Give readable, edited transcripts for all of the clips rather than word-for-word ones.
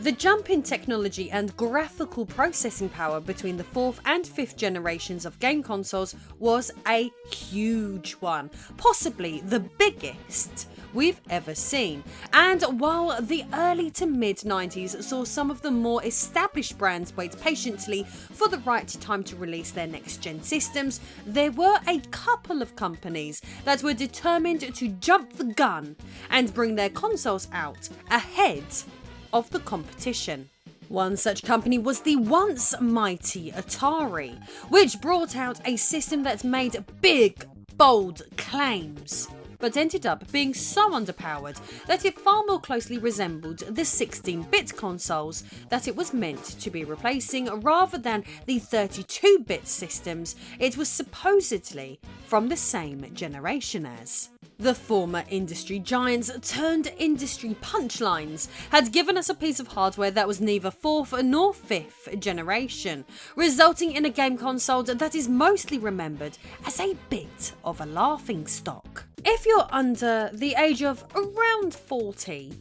The jump in technology and graphical processing power between the 4th and 5th generations of game consoles was a huge one, possibly the biggest we've ever seen. And while the early to mid 90s saw some of the more established brands wait patiently for the right time to release their next gen systems, there were a couple of companies that were determined to jump the gun and bring their consoles out ahead of the competition. One such company was the once mighty Atari, which brought out a system that made big, bold claims, but ended up being so underpowered that it far more closely resembled the 16-bit consoles that it was meant to be replacing rather than the 32-bit systems it was supposedly from the same generation as. The former industry giants turned industry punchlines had given us a piece of hardware that was neither 4th nor 5th generation, resulting in a game console that is mostly remembered as a bit of a laughingstock. If you're under the age of around 40,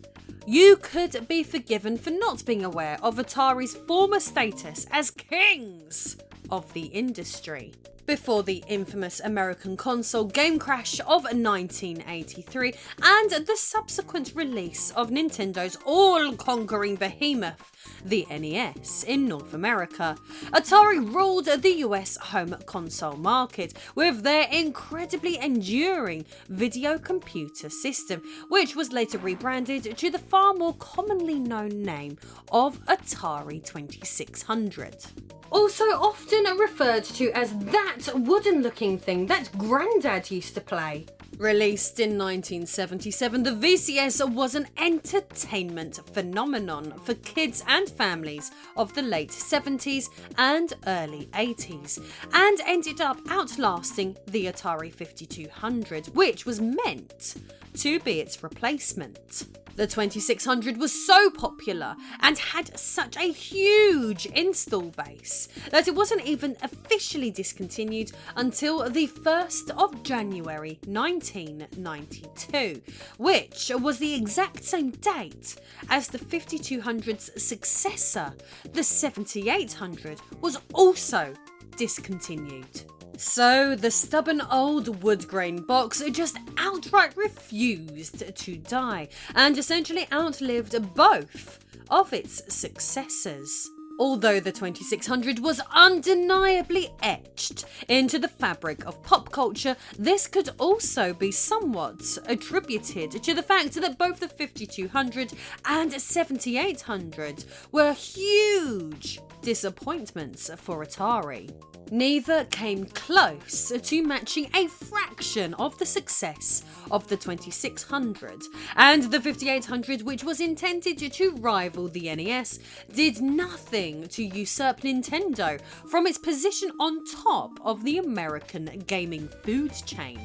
you could be forgiven for not being aware of Atari's former status as kings of the industry. Before the infamous American console game crash of 1983 and the subsequent release of Nintendo's all-conquering behemoth, the NES, in North America, Atari ruled the US home console market with their incredibly enduring video computer system, which was later rebranded to the far more commonly known name of Atari 2600. Also often referred to as that wooden-looking thing that Grandad used to play. Released in 1977, the VCS was an entertainment phenomenon for kids and families of the late 70s and early 80s, and ended up outlasting the Atari 5200, which was meant to be its replacement. The 2600 was so popular and had such a huge install base that it wasn't even officially discontinued until the 1st of January 1992, which was the exact same date as the 5200's successor, the 7800, was also discontinued. So the stubborn old wood grain box just outright refused to die and essentially outlived both of its successors. Although the 2600 was undeniably etched into the fabric of pop culture, this could also be somewhat attributed to the fact that both the 5200 and 7800 were huge disappointments for Atari. Neither came close to matching a fraction of the success of the 2600, and the 5800, which was intended to rival the NES, did nothing to usurp Nintendo from its position on top of the American gaming food chain.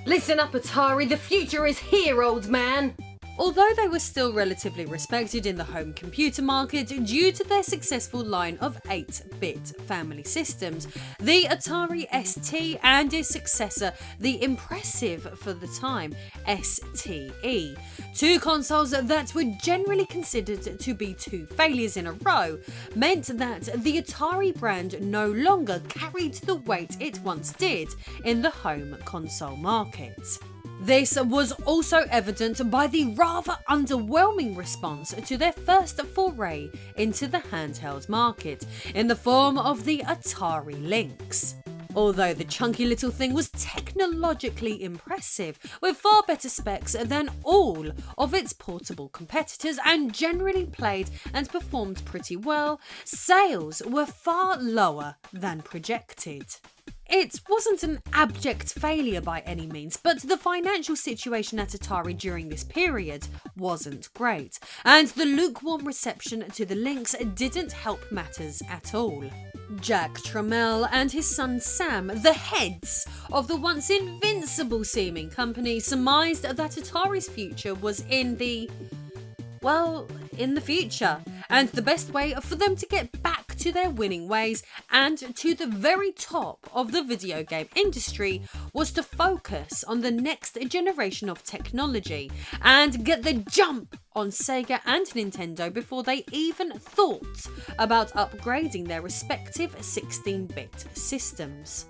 Listen up, Atari, the future is here, old man! Although they were still relatively respected in the home computer market due to their successful line of 8-bit family systems, the Atari ST and its successor, the impressive for the time STE, two consoles that were generally considered to be two failures in a row, meant that the Atari brand no longer carried the weight it once did in the home console market. This was also evident by the rather underwhelming response to their first foray into the handheld market in the form of the Atari Lynx. Although the chunky little thing was technologically impressive, with far better specs than all of its portable competitors and generally played and performed pretty well, sales were far lower than projected. It wasn't an abject failure by any means, but the financial situation at Atari during this period wasn't great, and the lukewarm reception to the Lynx didn't help matters at all. Jack Tramiel and his son Sam, the heads of the once invincible seeming company, surmised that Atari's future was in the future, and the best way for them to get back to their winning ways and to the very top of the video game industry was to focus on the next generation of technology and get the jump on Sega and Nintendo before they even thought about upgrading their respective 16-bit systems.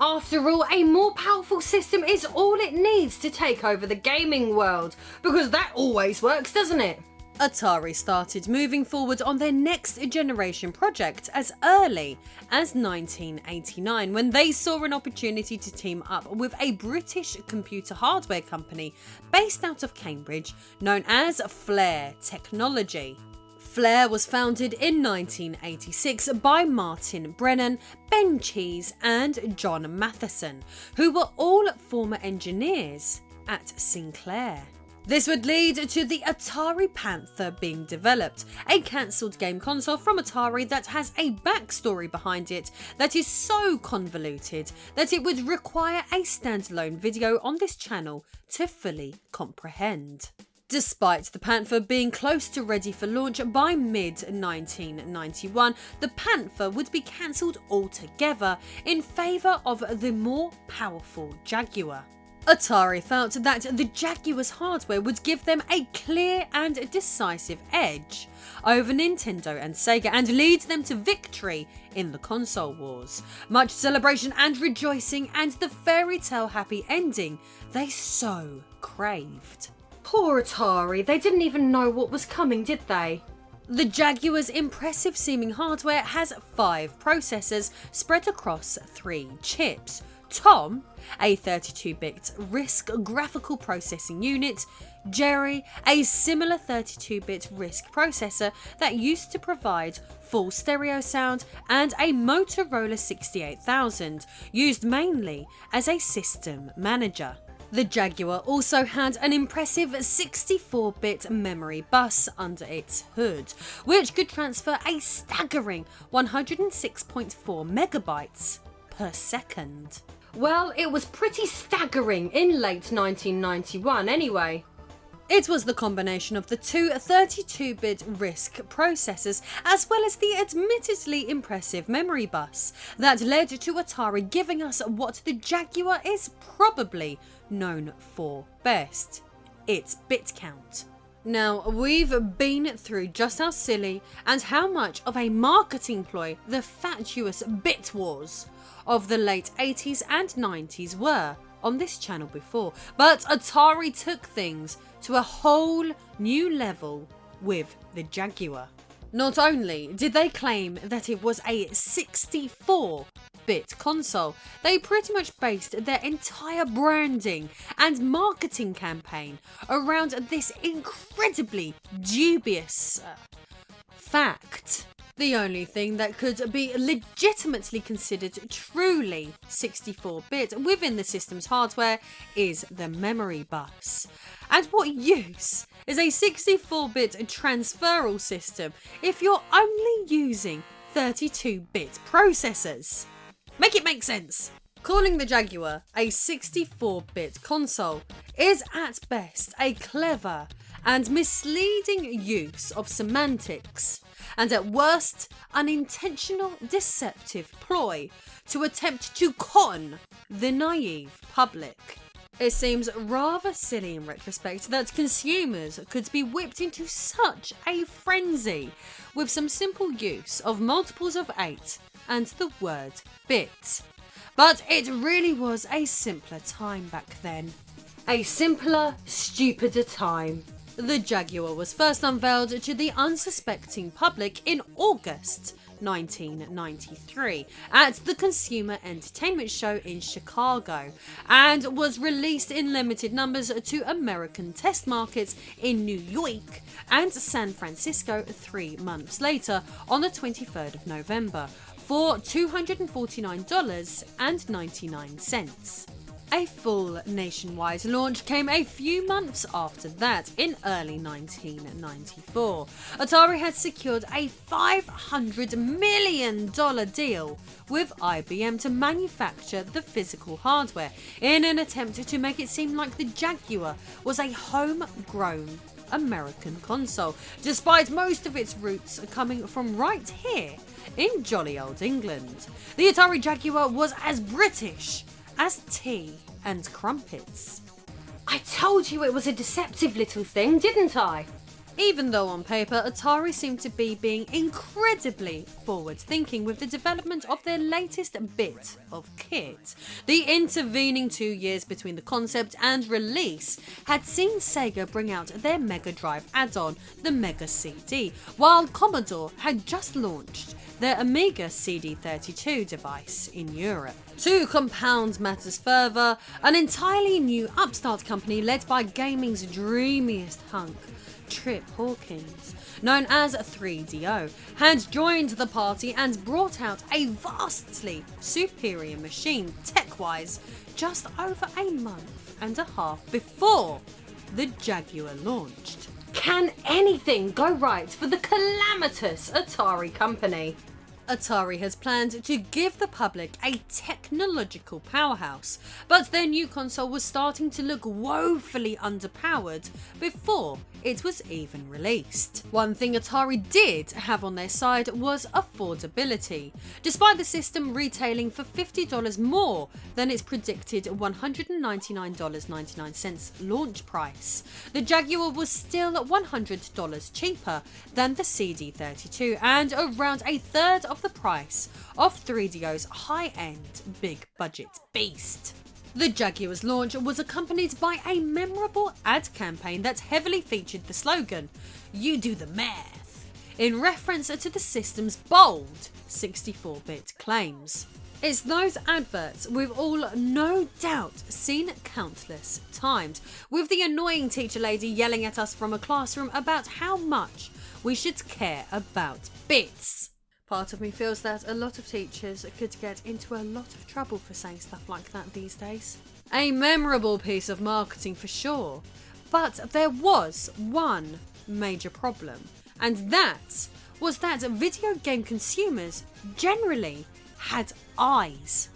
After all, a more powerful system is all it needs to take over the gaming world, because that always works, doesn't it? Atari started moving forward on their next generation project as early as 1989, when they saw an opportunity to team up with a British computer hardware company based out of Cambridge known as Flare Technology. Flare was founded in 1986 by Martin Brennan, Ben Cheese and John Matheson, who were all former engineers at Sinclair. This would lead to the Atari Panther being developed, a cancelled game console from Atari that has a backstory behind it that is so convoluted that it would require a standalone video on this channel to fully comprehend. Despite the Panther being close to ready for launch by mid-1991, the Panther would be cancelled altogether in favour of the more powerful Jaguar. Atari felt that the Jaguar's hardware would give them a clear and decisive edge over Nintendo and Sega and lead them to victory in the console wars. Much celebration and rejoicing and the fairy tale happy ending they so craved. Poor Atari, they didn't even know what was coming, did they? The Jaguar's impressive seeming hardware has 5 processors spread across 3 chips. Tom, a 32-bit RISC graphical processing unit, Jerry, a similar 32-bit RISC processor that used to provide full stereo sound, and a Motorola 68000, used mainly as a system manager. The Jaguar also had an impressive 64-bit memory bus under its hood, which could transfer a staggering 106.4 megabytes per second. Well, it was pretty staggering in late 1991 anyway. It was the combination of the two 32-bit RISC processors as well as the admittedly impressive memory bus that led to Atari giving us what the Jaguar is probably known for best: its bit count. Now, we've been through just how silly and how much of a marketing ploy the fatuous bit wars of the late 80s and 90s were on this channel before, but Atari took things to a whole new level with the Jaguar. Not only did they claim that it was a 64-bit console, they pretty much based their entire branding and marketing campaign around this incredibly dubious fact. The only thing that could be legitimately considered truly 64-bit within the system's hardware is the memory bus. And what use is a 64-bit transferal system if you're only using 32-bit processors? Make it make sense! Calling the Jaguar a 64-bit console is at best a clever and misleading use of semantics, and at worst, an intentional deceptive ploy to attempt to con the naive public. It seems rather silly in retrospect that consumers could be whipped into such a frenzy with some simple use of multiples of 8 and the word bit. But it really was a simpler time back then. A simpler, stupider time. The Jaguar was first unveiled to the unsuspecting public in August 1993 at the Consumer Entertainment Show in Chicago, and was released in limited numbers to American test markets in New York and San Francisco 3 months later on the 23rd of November for $249.99. A full nationwide launch came a few months after that, in early 1994. Atari had secured a $500 million deal with IBM to manufacture the physical hardware in an attempt to make it seem like the Jaguar was a homegrown American console, despite most of its roots coming from right here in jolly old England. The Atari Jaguar was as British as tea and crumpets. I told you it was a deceptive little thing, didn't I? Even though on paper, Atari seemed to be being incredibly forward-thinking with the development of their latest bit of kit. The intervening 2 years between the concept and release had seen Sega bring out their Mega Drive add-on, the Mega CD, while Commodore had just launched their Amiga CD32 device in Europe. To compound matters further, an entirely new upstart company led by gaming's dreamiest hunk, Trip Hawkins, known as 3DO, had joined the party and brought out a vastly superior machine tech-wise just over a month and a half before the Jaguar launched. Can anything go right for the calamitous Atari company? Atari has planned to give the public a technological powerhouse, but their new console was starting to look woefully underpowered before it was even released. One thing Atari did have on their side was affordability. Despite the system retailing for $50 more than its predicted $199.99 launch price, the Jaguar was still $100 cheaper than the CD32 and around a third of the price of 3DO's high-end big budget beast. The Jaguar's launch was accompanied by a memorable ad campaign that heavily featured the slogan, "You do the math," in reference to the system's bold 64-bit claims. It's those adverts we've all no doubt seen countless times, with the annoying teacher lady yelling at us from a classroom about how much we should care about bits. Part of me feels that a lot of teachers could get into a lot of trouble for saying stuff like that these days. A memorable piece of marketing for sure, but there was one major problem, and that was that video game consumers generally had eyes,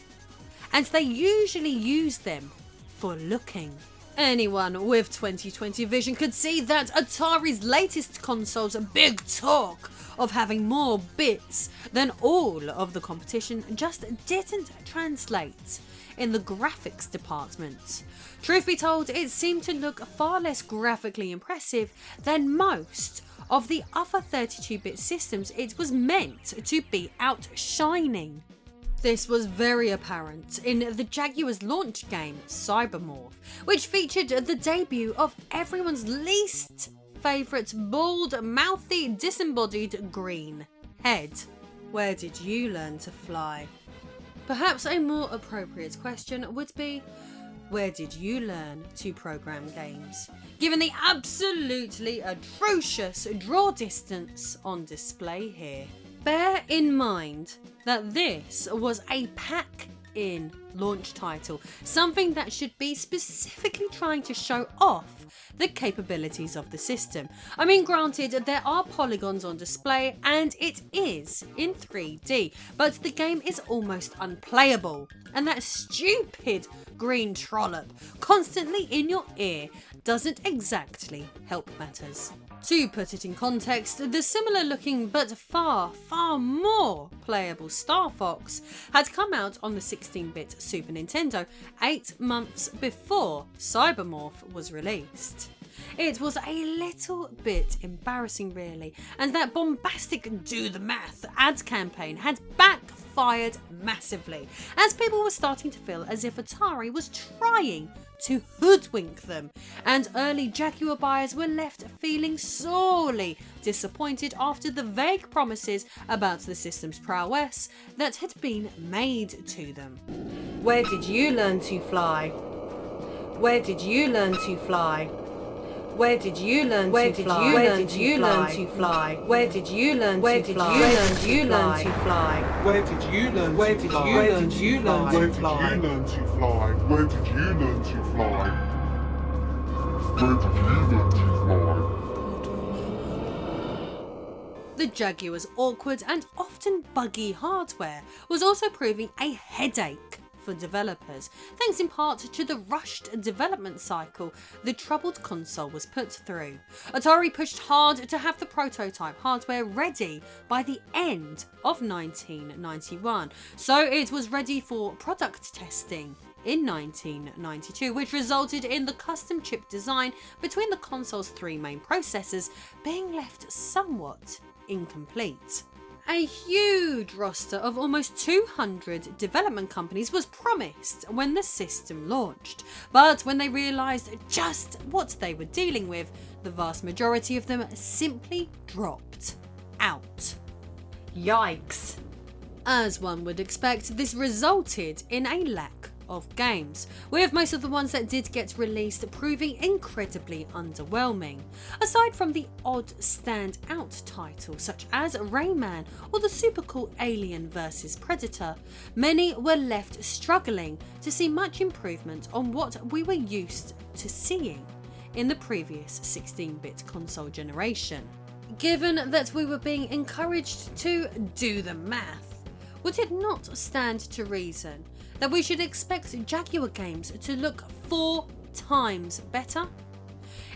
and they usually used them for looking. Anyone with 2020 vision could see that Atari's latest console's big talk of having more bits than all of the competition just didn't translate in the graphics department. Truth be told, it seemed to look far less graphically impressive than most of the other 32-bit systems it was meant to be outshining. This was very apparent in the Jaguar's launch game, Cybermorph, which featured the debut of everyone's least favourite bald, mouthy, disembodied green head. Where did you learn to fly? Perhaps a more appropriate question would be, where did you learn to program games? Given the absolutely atrocious draw distance on display here. Bear in mind that this was a pack-in launch title, something that should be specifically trying to show off the capabilities of the system. I mean, granted, there are polygons on display and it is in 3D, but the game is almost unplayable, and that stupid green trollop constantly in your ear doesn't exactly help matters. To put it in context, the similar looking but far more playable Star Fox had come out on the 16-bit Super Nintendo 8 months before Cybermorph was released. It was a little bit embarrassing really, and that bombastic do the math ad campaign had backfired massively, as people were starting to feel as if Atari was trying to hoodwink them, and early Jaguar buyers were left feeling sorely disappointed after the vague promises about the system's prowess that had been made to them. Where did you learn to fly? Where did you learn to fly? Where did you learn to fly? Where did you learn to fly? Where did you learn to fly? Where did you learn to fly? Where did you learn to fly? Where did you learn to fly? Where did you learn to fly? Where did you learn to fly? Where did you learn to fly? The Jaguar's awkward and often buggy hardware was also proving a headache for developers, thanks in part to the rushed development cycle the troubled console was put through. Atari pushed hard to have the prototype hardware ready by the end of 1991, so it was ready for product testing in 1992, which resulted in the custom chip design between the console's three main processors being left somewhat incomplete. A huge roster of almost 200 development companies was promised when the system launched, but when they realised just what they were dealing with, the vast majority of them simply dropped out. Yikes. As one would expect, this resulted in a lack of games, with most of the ones that did get released proving incredibly underwhelming. Aside from the odd standout titles such as Rayman or the super cool Alien vs Predator, many were left struggling to see much improvement on what we were used to seeing in the previous 16-bit console generation. Given that we were being encouraged to do the math, would it not stand to reason that we should expect Jaguar games to look 4 times better?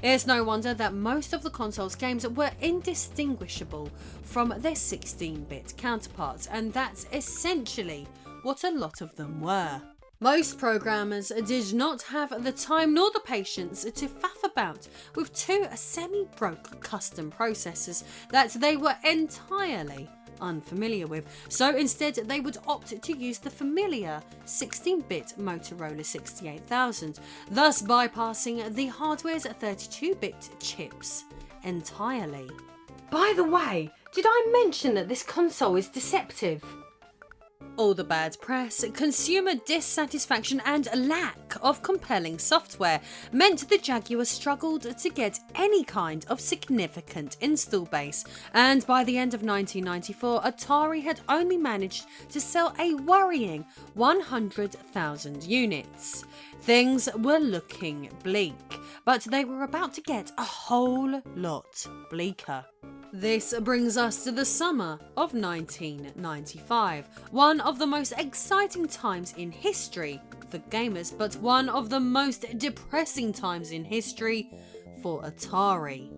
It's no wonder that most of the console's games were indistinguishable from their 16-bit counterparts, and that's essentially what a lot of them were. Most programmers did not have the time nor the patience to faff about with 2 semi-broke custom processors that they were entirely unfamiliar with, so instead they would opt to use the familiar 16-bit Motorola 68000, thus bypassing the hardware's 32-bit chips entirely. By the way, did I mention that this console is deceptive? All the bad press, consumer dissatisfaction and lack of compelling software meant the Jaguar struggled to get any kind of significant install base, and by the end of 1994 Atari had only managed to sell a worrying 100,000 units. Things were looking bleak, but they were about to get a whole lot bleaker. This brings us to the summer of 1995, one of the most exciting times in history for gamers, but one of the most depressing times in history for Atari.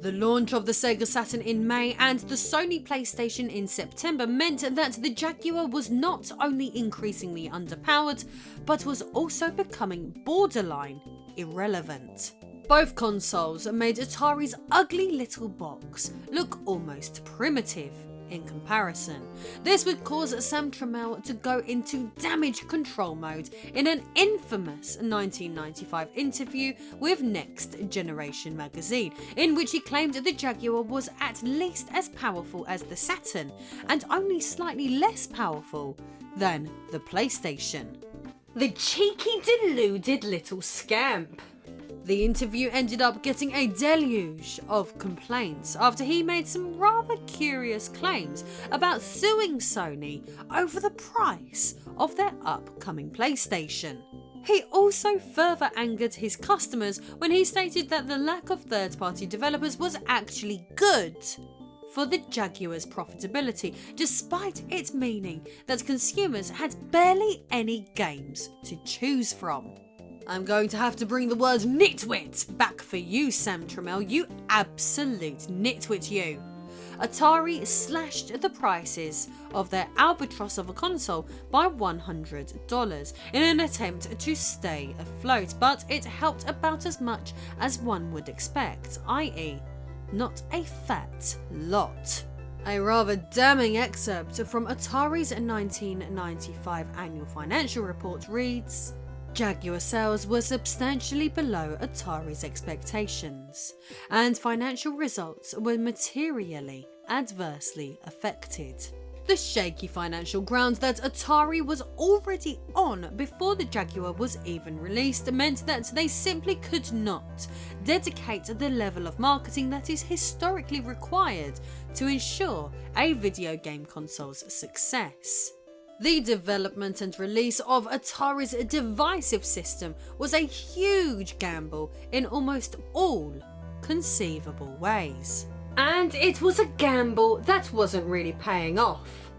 The launch of the Sega Saturn in May and the Sony PlayStation in September meant that the Jaguar was not only increasingly underpowered, but was also becoming borderline irrelevant. Both consoles made Atari's ugly little box look almost primitive in comparison. This would cause Sam Tramiel to go into damage control mode in an infamous 1995 interview with Next Generation magazine, in which he claimed the Jaguar was at least as powerful as the Saturn and only slightly less powerful than the PlayStation. The cheeky, deluded little scamp. The interview ended up getting a deluge of complaints after he made some rather curious claims about suing Sony over the price of their upcoming PlayStation. He also further angered his customers when he stated that the lack of third-party developers was actually good for the Jaguar's profitability, despite it meaning that consumers had barely any games to choose from. I'm going to have to bring the word nitwit back for you, Sam Tramiel, you absolute nitwit you. Atari slashed the prices of their albatross of a console by $100 in an attempt to stay afloat, but it helped about as much as one would expect, i.e. not a fat lot. A rather damning excerpt from Atari's 1995 annual financial report reads, Jaguar sales were substantially below Atari's expectations, and financial results were materially adversely affected. The shaky financial ground that Atari was already on before the Jaguar was even released meant that they simply could not dedicate the level of marketing that is historically required to ensure a video game console's success. The development and release of Atari's divisive system was a huge gamble in almost all conceivable ways. And it was a gamble that wasn't really paying off.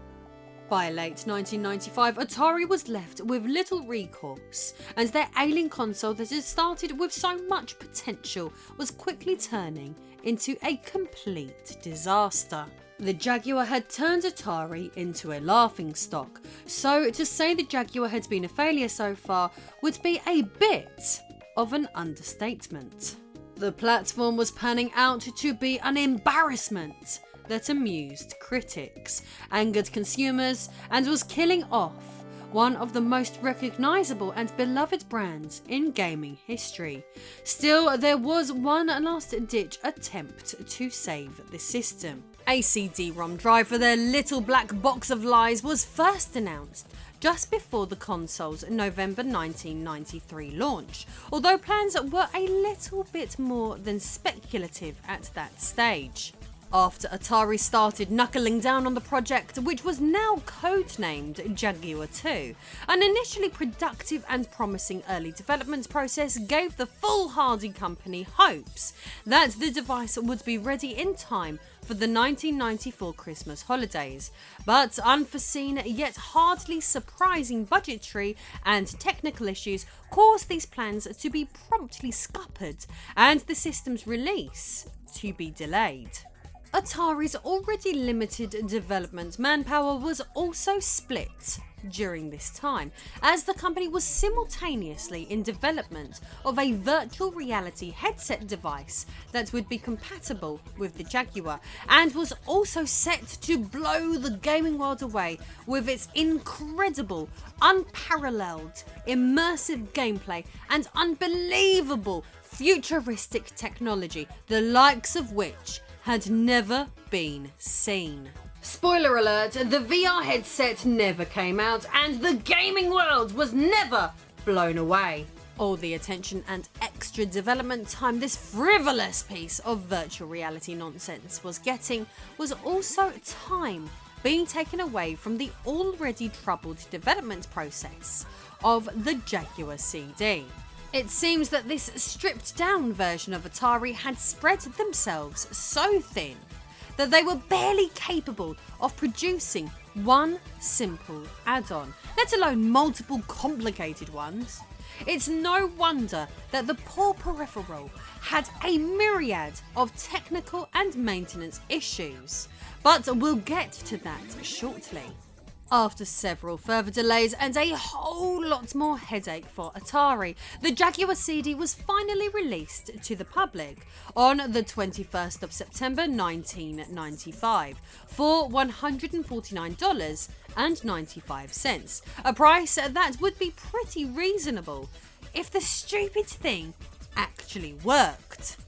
By late 1995, Atari was left with little recourse, and their ailing console that had started with so much potential was quickly turning into a complete disaster. The Jaguar had turned Atari into a laughingstock, so to say the Jaguar had been a failure so far would be a bit of an understatement. The platform was panning out to be an embarrassment that amused critics, angered consumers, and was killing off one of the most recognisable and beloved brands in gaming history. Still, there was one last-ditch attempt to save the system. A CD-ROM drive for their little black box of lies was first announced just before the console's November 1993 launch, although plans were a little bit more than speculative at that stage. After Atari started knuckling down on the project, which was now codenamed Jaguar 2, an initially productive and promising early development process gave the foolhardy company hopes that the device would be ready in time for the 1994 Christmas holidays, but unforeseen yet hardly surprising budgetary and technical issues caused these plans to be promptly scuppered and the system's release to be delayed. Atari's already limited development manpower was also split during this time, as the company was simultaneously in development of a virtual reality headset device that would be compatible with the Jaguar, and was also set to blow the gaming world away with its incredible, unparalleled, immersive gameplay and unbelievable futuristic technology, the likes of which had never been seen. Spoiler alert, the VR headset never came out and the gaming world was never blown away. All the attention and extra development time this frivolous piece of virtual reality nonsense was getting was also time being taken away from the already troubled development process of the Jaguar CD. It seems that this stripped down version of Atari had spread themselves so thin that they were barely capable of producing one simple add-on, let alone multiple complicated ones. It's no wonder that the poor peripheral had a myriad of technical and maintenance issues, but we'll get to that shortly. After several further delays and a whole lot more headache for Atari, the Jaguar CD was finally released to the public on the 21st of September 1995 for $149.95, a price that would be pretty reasonable if the stupid thing actually worked.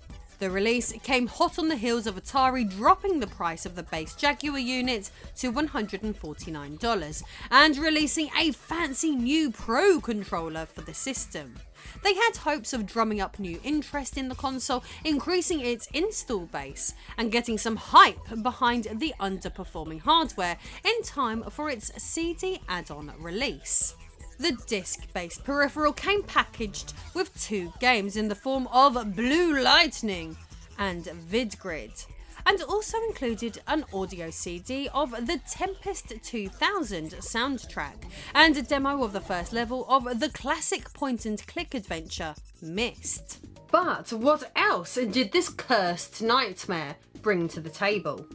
The release came hot on the heels of Atari dropping the price of the base Jaguar unit to $149 and releasing a fancy new Pro controller for the system. They had hopes of drumming up new interest in the console, increasing its install base, and getting some hype behind the underperforming hardware in time for its CD add-on release. The disc-based peripheral came packaged with two games in the form of Blue Lightning and VidGrid, and also included an audio CD of the Tempest 2000 soundtrack and a demo of the first level of the classic point-and-click adventure Myst. But what else did this cursed nightmare bring to the table?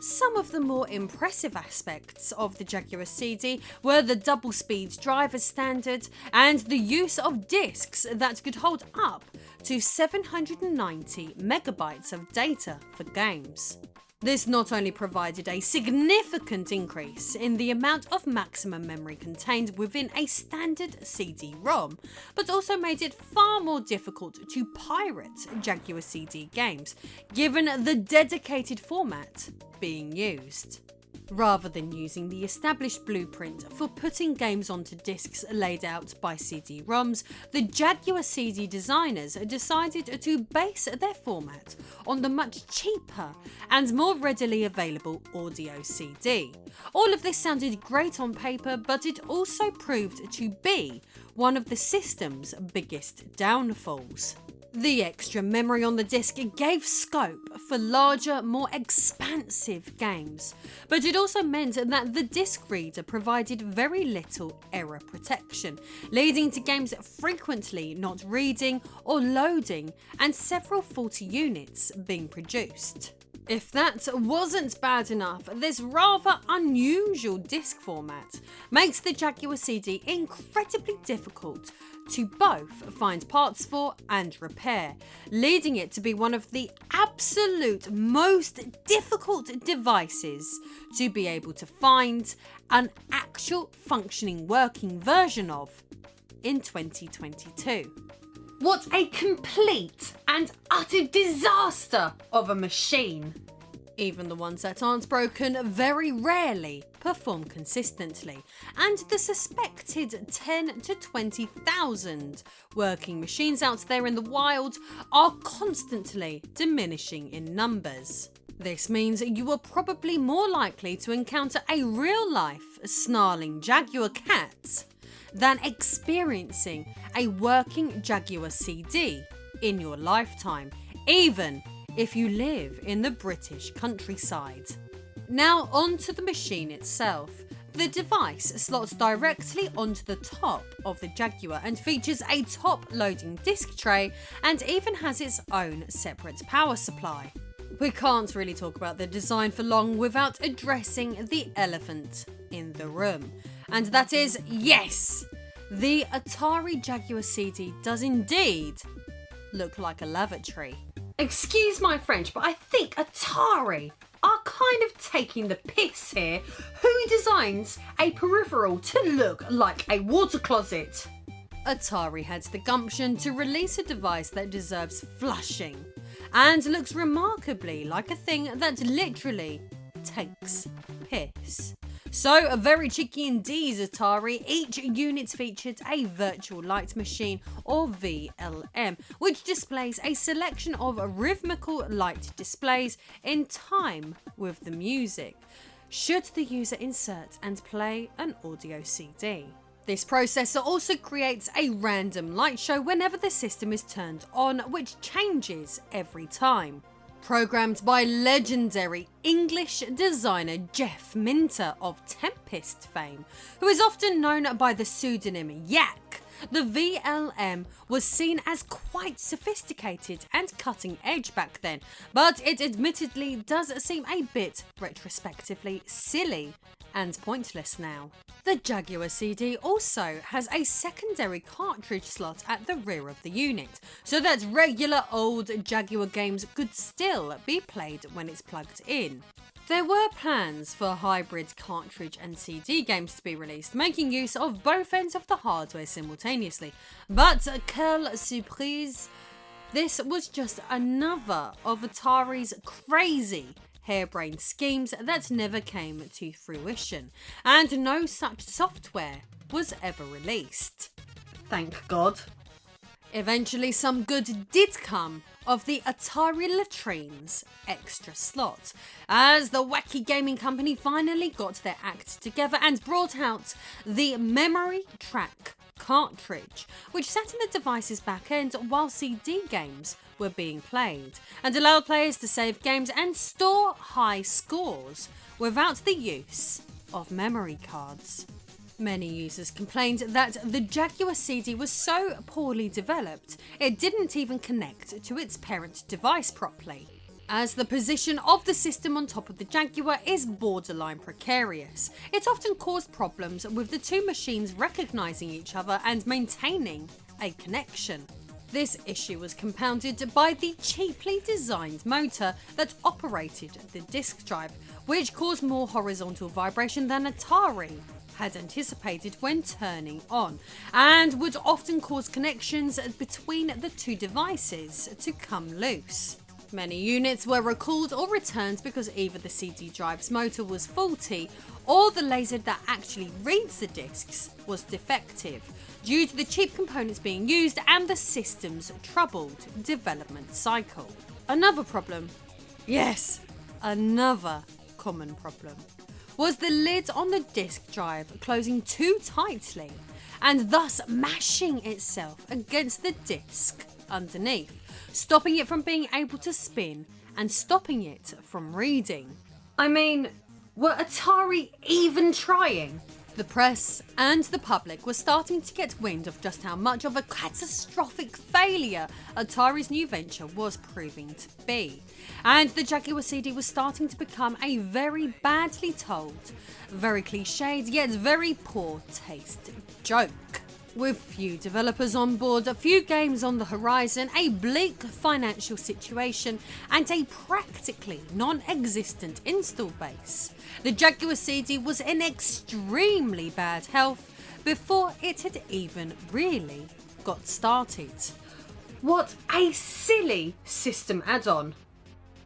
Some of the more impressive aspects of the Jaguar CD were the double-speed drive as standard and the use of discs that could hold up to 790 megabytes of data for games. This not only provided a significant increase in the amount of maximum memory contained within a standard CD-ROM, but also made it far more difficult to pirate Jaguar CD games, given the dedicated format being used. Rather than using the established blueprint for putting games onto discs laid out by CD-ROMs, the Jaguar CD designers decided to base their format on the much cheaper and more readily available audio CD. All of this sounded great on paper, but it also proved to be one of the system's biggest downfalls. The extra memory on the disc gave scope for larger, more expansive games, but it also meant that the disc reader provided very little error protection, leading to games frequently not reading or loading and several faulty units being produced. If that wasn't bad enough, this rather unusual disc format makes the Jaguar CD incredibly difficult to both find parts for and repair, leading it to be one of the absolute most difficult devices to be able to find an actual functioning working version of in 2022. What a complete and utter disaster of a machine! Even the ones that aren't broken very rarely perform consistently, and the suspected 10 to 20,000 working machines out there in the wild are constantly diminishing in numbers. This means you are probably more likely to encounter a real-life snarling Jaguar cat than experiencing a working Jaguar CD in your lifetime, even if you live in the British countryside. Now onto the machine itself. The device slots directly onto the top of the Jaguar and features a top-loading disc tray and even has its own separate power supply. We can't really talk about the design for long without addressing the elephant in the room. And that is, yes, the Atari Jaguar CD does indeed look like a lavatory. Excuse my French, but I think Atari are kind of taking the piss here. Who designs a peripheral to look like a water closet? Atari had the gumption to release a device that deserves flushing and looks remarkably like a thing that literally takes piss. So, very cheeky indeed, Atari. Each unit featured a virtual light machine, or VLM, which displays a selection of rhythmical light displays in time with the music, should the user insert and play an audio CD. This processor also creates a random light show whenever the system is turned on, which changes every time. Programmed by legendary English designer Jeff Minter of Tempest fame, who is often known by the pseudonym Yak, the VLM was seen as quite sophisticated and cutting edge back then, but it admittedly does seem a bit retrospectively silly and pointless now. The Jaguar CD also has a secondary cartridge slot at the rear of the unit, so that regular old Jaguar games could still be played when it's plugged in. There were plans for hybrid cartridge and CD games to be released, making use of both ends of the hardware simultaneously, but quelle surprise, this was just another of Atari's crazy harebrained schemes that never came to fruition, and no such software was ever released. Thank God. Eventually some good did come of the Atari Latrine's extra slot, as the wacky gaming company finally got their act together and brought out the memory track cartridge, which sat in the device's back end while CD games were being played, and allowed players to save games and store high scores without the use of memory cards. Many users complained that the Jaguar CD was so poorly developed it didn't even connect to its parent device properly, as the position of the system on top of the Jaguar is borderline precarious. It often caused problems with the two machines recognising each other and maintaining a connection. This issue was compounded by the cheaply designed motor that operated the disk drive, which caused more horizontal vibration than Atari had anticipated when turning on, and would often cause connections between the two devices to come loose. Many units were recalled or returned because either the CD drive's motor was faulty or the laser that actually reads the discs was defective, due to the cheap components being used and the system's troubled development cycle. Another problem, yes, another common problem, was the lid on the disk drive closing too tightly and thus mashing itself against the disc underneath, stopping it from being able to spin and stopping it from reading. I mean, were Atari even trying? The press and the public were starting to get wind of just how much of a catastrophic failure Atari's new venture was proving to be. And the Jaguar CD was starting to become a very badly told, very cliched yet very poor taste joke. With few developers on board, a few games on the horizon, a bleak financial situation, and a practically non-existent install base, the Jaguar CD was in extremely bad health before it had even really got started. What a silly system add-on!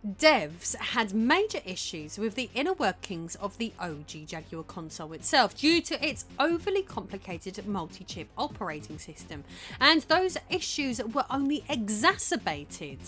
Devs had major issues with the inner workings of the OG Jaguar console itself due to its overly complicated multi-chip operating system, and those issues were only exacerbated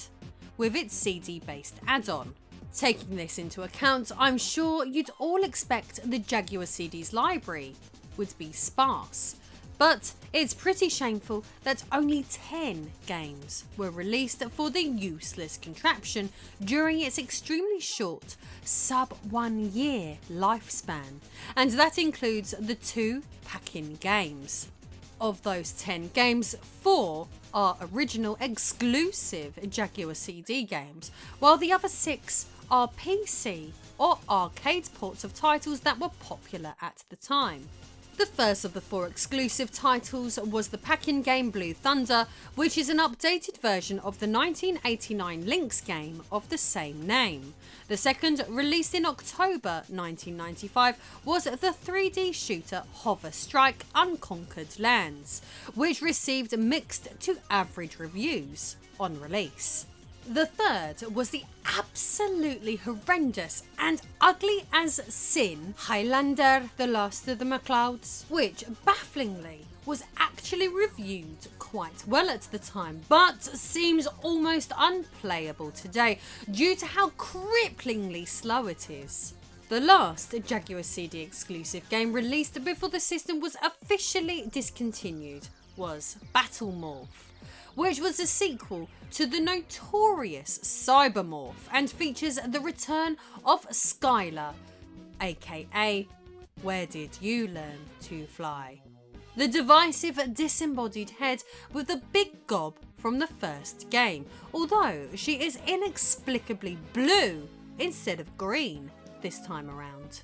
with its CD-based add-on. Taking this into account, I'm sure you'd all expect the Jaguar CD's library would be sparse. But it's pretty shameful that only 10 games were released for the useless contraption during its extremely short, sub-1 year lifespan, and that includes the 2 pack-in games. Of those 10 games, 4 are original exclusive Jaguar CD games, while the other 6 are PC or arcade ports of titles that were popular at the time. The first of the 4 exclusive titles was the pack-in game Blue Thunder, which is an updated version of the 1989 Lynx game of the same name. The second, released in October 1995, was the 3D shooter Hover Strike Unconquered Lands, which received mixed to average reviews on release. The third was the absolutely horrendous and ugly as sin Highlander The Last of the MacLeods, which bafflingly was actually reviewed quite well at the time, but seems almost unplayable today due to how cripplingly slow it is. The last Jaguar CD exclusive game released before the system was officially discontinued was Battle Morph, which was a sequel to the notorious Cybermorph and features the return of Skylar, aka Where Did You Learn to Fly? The divisive disembodied head with the big gob from the first game, although she is inexplicably blue instead of green this time around.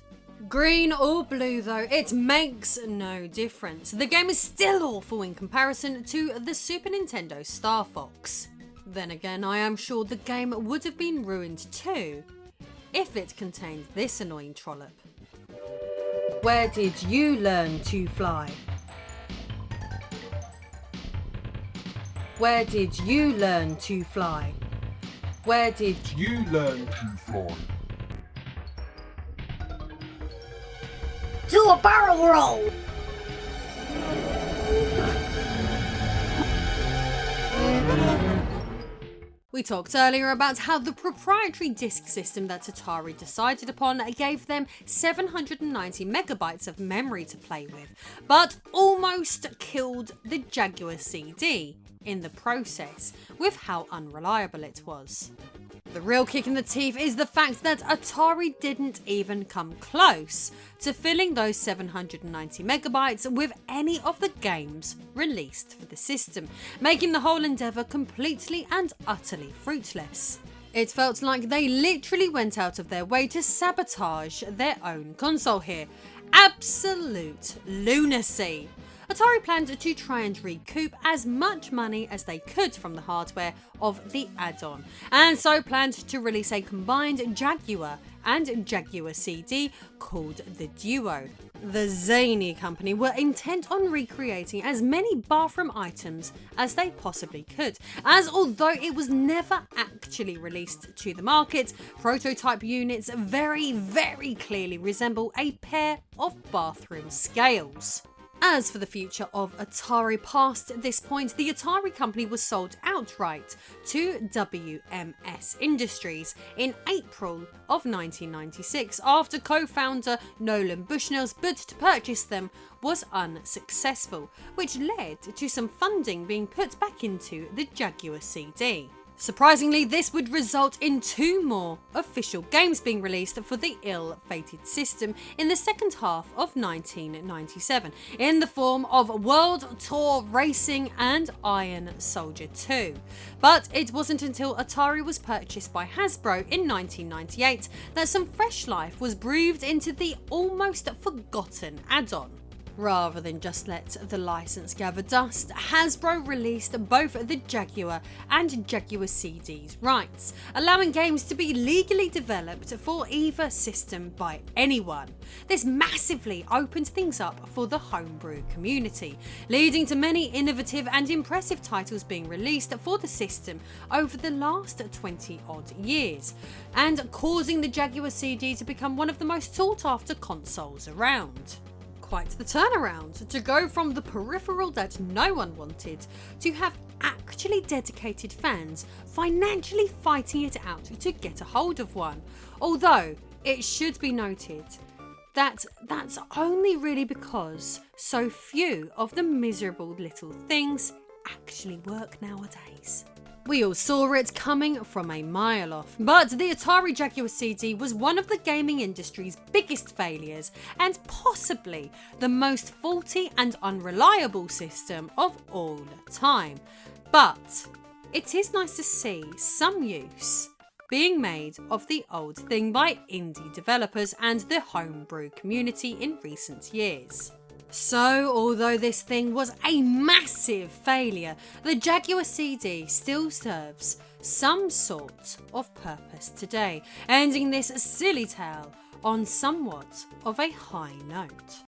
Green or blue though, it makes no difference. The game is still awful in comparison to the Super Nintendo Star Fox. Then again, I am sure the game would have been ruined too if it contained this annoying trollop. Where did you learn to fly? Where did you learn to fly? Where did You learn to fly. Do a barrel roll! We talked earlier about how the proprietary disk system that Atari decided upon gave them 790 megabytes of memory to play with, but almost killed the Jaguar CD in the process with how unreliable it was. The real kick in the teeth is the fact that Atari didn't even come close to filling those 790 megabytes with any of the games released for the system, making the whole endeavour completely and utterly fruitless. It felt like they literally went out of their way to sabotage their own console here. Absolute lunacy! Atari planned to try and recoup as much money as they could from the hardware of the add-on, and so planned to release a combined Jaguar and Jaguar CD called the Duo. The zany company were intent on recreating as many bathroom items as they possibly could, as although it was never actually released to the market, prototype units very, very clearly resemble a pair of bathroom scales. As for the future of Atari past this point, the Atari company was sold outright to WMS Industries in April of 1996 after co-founder Nolan Bushnell's bid to purchase them was unsuccessful, which led to some funding being put back into the Jaguar CD. Surprisingly, this would result in 2 more official games being released for the ill-fated system in the second half of 1997, in the form of World Tour Racing and Iron Soldier 2. But it wasn't until Atari was purchased by Hasbro in 1998 that some fresh life was breathed into the almost forgotten add-on. Rather than just let the license gather dust, Hasbro released both the Jaguar and Jaguar CD's rights, allowing games to be legally developed for either system by anyone. This massively opened things up for the homebrew community, leading to many innovative and impressive titles being released for the system over the last 20 odd years, and causing the Jaguar CD to become one of the most sought after consoles around. Quite the turnaround to go from the peripheral that no one wanted to have actually dedicated fans financially fighting it out to get a hold of one. Although it should be noted that that's only really because so few of the miserable little things actually work nowadays. We all saw it coming from a mile off, but the Atari Jaguar CD was one of the gaming industry's biggest failures and possibly the most faulty and unreliable system of all time. But it is nice to see some use being made of the old thing by indie developers and the homebrew community in recent years. So, although this thing was a massive failure, the Jaguar CD still serves some sort of purpose today, ending this silly tale on somewhat of a high note.